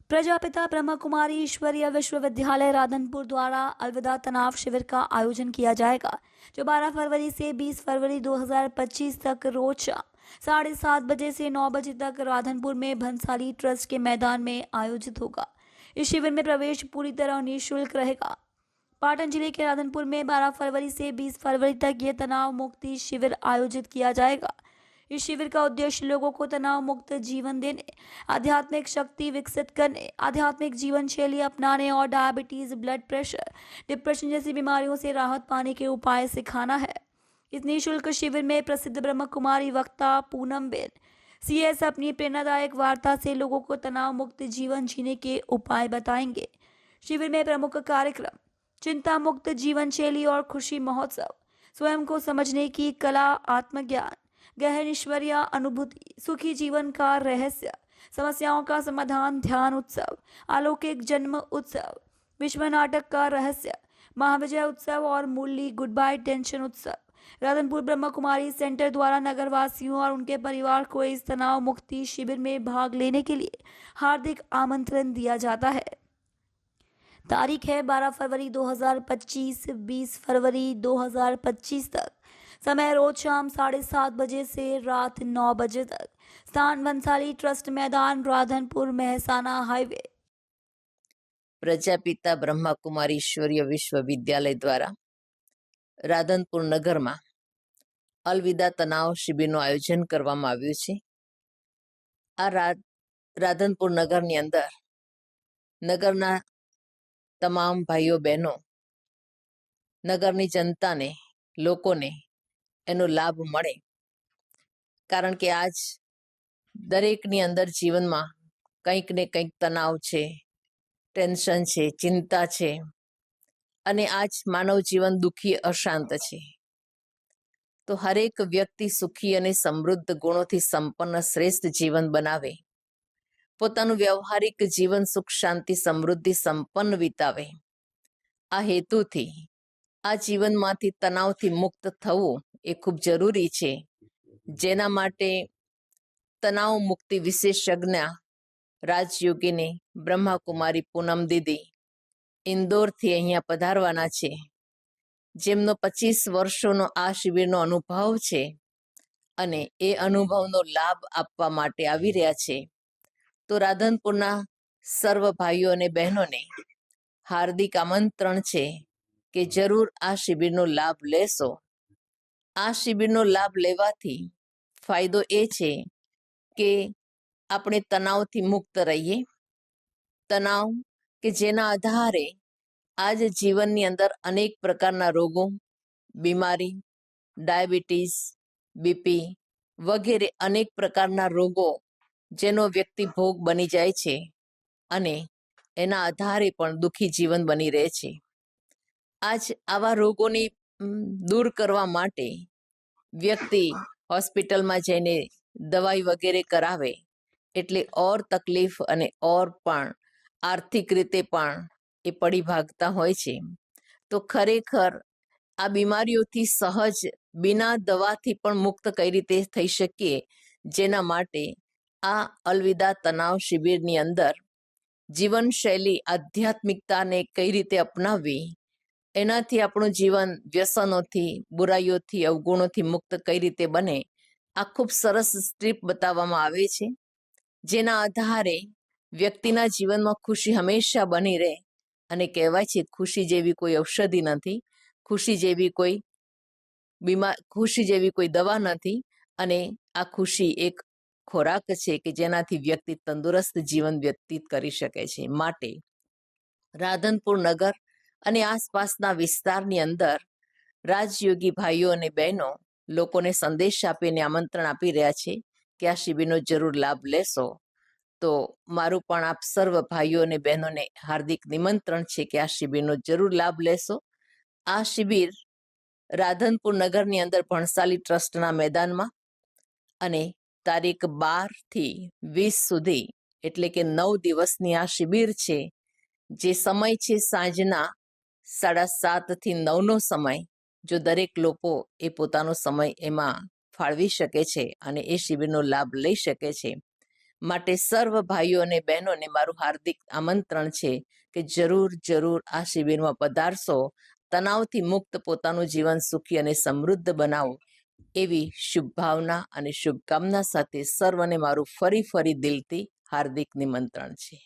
प्रजापिता ब्रह्म कुमारी ईश्वरीय विश्वविद्यालय राधनपुर द्वारा अलविदा तनाव शिविर का आयोजन किया जाएगा, जो 12 फरवरी से 20 फरवरी 2025 तक रोज शाम 7:30 बजे से 9 बजे तक राधनपुर में भंसाली ट्रस्ट के मैदान में आयोजित होगा। इस शिविर में प्रवेश पूरी तरह निःशुल्क रहेगा। पाटन जिले के राधनपुर में 12 फरवरी से 20 फरवरी तक ये तनाव मुक्ति शिविर आयोजित किया जाएगा। इस शिविर का उद्देश्य लोगों को तनाव मुक्त जीवन देने, आध्यात्मिक शक्ति विकसित करने, आध्यात्मिक जीवन शैली अपनाने और डायबिटीज, ब्लड प्रेशर, डिप्रेशन जैसी बीमारियों से राहत पाने के उपाय सिखाना है। इस निःशुल्क शिविर में प्रसिद्ध ब्रह्म कुमारी वक्ता पूनम बेन CS अपनी प्रेरणादायक वार्ता से लोगों को तनाव मुक्त जीवन जीने के उपाय बताएंगे। शिविर में प्रमुख कार्यक्रम चिंता मुक्त जीवन शैली और खुशी महोत्सव, स्वयं को समझने की कला, आत्मज्ञान, गहन ईश्वरीय अनुभूति, सुखी जीवन का रहस्य, समस्याओं का समाधान, ध्यान उत्सव, अलौकिक जन्म उत्सव, विश्व नाटक का रहस्य, महाविजय उत्सव और मुरली गुड बाय टेंशन उत्सव। राधनपुर ब्रह्म कुमारी सेंटर द्वारा नगरवासियों और उनके परिवार को इस तनाव मुक्ति शिविर में भाग लेने के लिए हार्दिक आमंत्रण दिया जाता है। तारीख है 12 फरवरी 2025, 20 फरवरी 2025 तक। समय रोज शाम 7:30 बजे से रात 9 बजे तक। स्थान भंसाली ट्रस्ट मैदान, राधनपुर, मेहसाना हाईवे। प्रजापिता ब्रह्मकुमारी ईश्वरीय विश्वविद्यालय द्वारा રાધનપુર નગરમાં અલવિદા તનાવ શિબિરનું આયોજન કરવામાં આવ્યું છે। આ રાધનપુર નગરની અંદર નગરના તમામ ભાઈઓ બહેનો, નગરની જનતાને, લોકોને એનો લાભ મળે, કારણ કે આજ દરેકની અંદર જીવનમાં કંઈક ને કંઈક તણાવ છે, ટેન્શન છે, ચિંતા છે, અને આજ માનવ જીવન દુઃખી, અશાંત છે। તો હરેક વ્યક્તિ સુખી અને સમૃદ્ધ ગુણોથી સંપન્ન શ્રેષ્ઠ જીવન બનાવે, પોતાનું વ્યવહારિક જીવન સુખ, શાંતિ, સમૃદ્ધિ સંપન્ન વિતાવે। આ હેતુથી આ જીવનમાંથી તણાવથી મુક્ત થવું એ ખૂબ જરૂરી છે, જેના માટે તણાવ મુક્તિ વિશેષજ્ઞ રાજયોગીની બ્રહ્માકુમારી પૂનમ દીદી ઇન્દોરથી અહીંયા પધારવાના છે, જેમનો 25 વર્ષોનો આ શિબિરનો અનુભવ છે અને એ અનુભવનો લાભ આપવા માટે આવી રહ્યા છે। તો રાધનપુરના સર્વ ભાઈઓ અને બહેનોને હાર્દિક આમંત્રણ છે કે જરૂર આ શિબિરનો લાભ લેશો। આ શિબિરનો લાભ લેવાથી ફાયદો એ છે કે આપણે તણાવથી મુક્ત રહીએ। તણાવ કે જેના આધારે આજ જીવનની અંદર અનેક પ્રકારના રોગો, બીમારી, ડાયાબિટીસ, બીપી વગેરે અનેક પ્રકારના રોગો જેનો વ્યક્તિ ભોગ બની જાય છે અને એના આધારે પણ દુઃખી જીવન બની રહે છે। આજ આવા રોગોની દૂર કરવા માટે વ્યક્તિ હોસ્પિટલમાં જઈને દવાઈ વગેરે કરાવે, એટલે ઓર તકલીફ અને ઓર પણ આર્થિક રીતે પણ એ પડી ભાગતા હોય છે। તો ખરેખર આ બીમારીઓથી સહજ બિના દવાથી પણ મુક્ત કઈ રીતે થઈ શકીએ, જેના માટે આ અલવિદા તણાવ શિબિરની અંદર જીવનશૈલી, આધ્યાત્મિકતાને કઈ રીતે અપનાવવી, એનાથી આપણું જીવન વ્યસનોથી, બુરાઈઓથી, અવગુણોથી મુક્ત કઈ રીતે બને, આ ખૂબ સરસ સ્ટ્રીપ બતાવવામાં આવે છે, જેના આધારે વ્યક્તિના જીવનમાં ખુશી હંમેશા બની રહે। અને કહેવાય છે ખુશી જેવી કોઈ ઔષધિ નથી, ખુશી જેવી કોઈ દવા નથી, અને આ ખુશી એક ખોરાક છે કે જેનાથી વ્યક્તિ તંદુરસ્ત જીવન વ્યતીત કરી શકે છે। માટે રાધનપુર નગર અને આસપાસના વિસ્તારની અંદર રાજયોગી ભાઈઓ અને બહેનો લોકોને સંદેશ આપીને આમંત્રણ આપી રહ્યા છે કે આ શિબિરનો જરૂર લાભ લેશો। તો મારું પણ આપ સર્વ ભાઈઓ અને બહેનોને હાર્દિક નિમંત્રણ છે કે આ શિબિરનો જરૂર લાભ લેશો। આ શિબિર રાધનપુર નગરની અંદર ભણસાલી ટ્રસ્ટના મેદાનમાં અને તારીખ 12 થી 20 સુધી, એટલે કે 9 દિવસની આ શિબિર છે, જે સમય છે સાંજના 7:30 થી 9નો સમય। જો દરેક લોકો એ પોતાનો સમય એમાં ફાળવી શકે છે અને એ શિબિરનો લાભ લઈ શકે છે, માટે સર્વ ભાઈઓ અને બહેનોને મારું હાર્દિક આમંત્રણ છે કે જરૂર આ શિબિરમાં પધારશો, તણાવથી મુક્ત પોતાનું જીવન સુખી અને સમૃદ્ધ બનાવો એવી શુભ ભાવના અને શુભકામના સાથે સર્વને મારું ફરી દિલથી હાર્દિક નિમંત્રણ છે.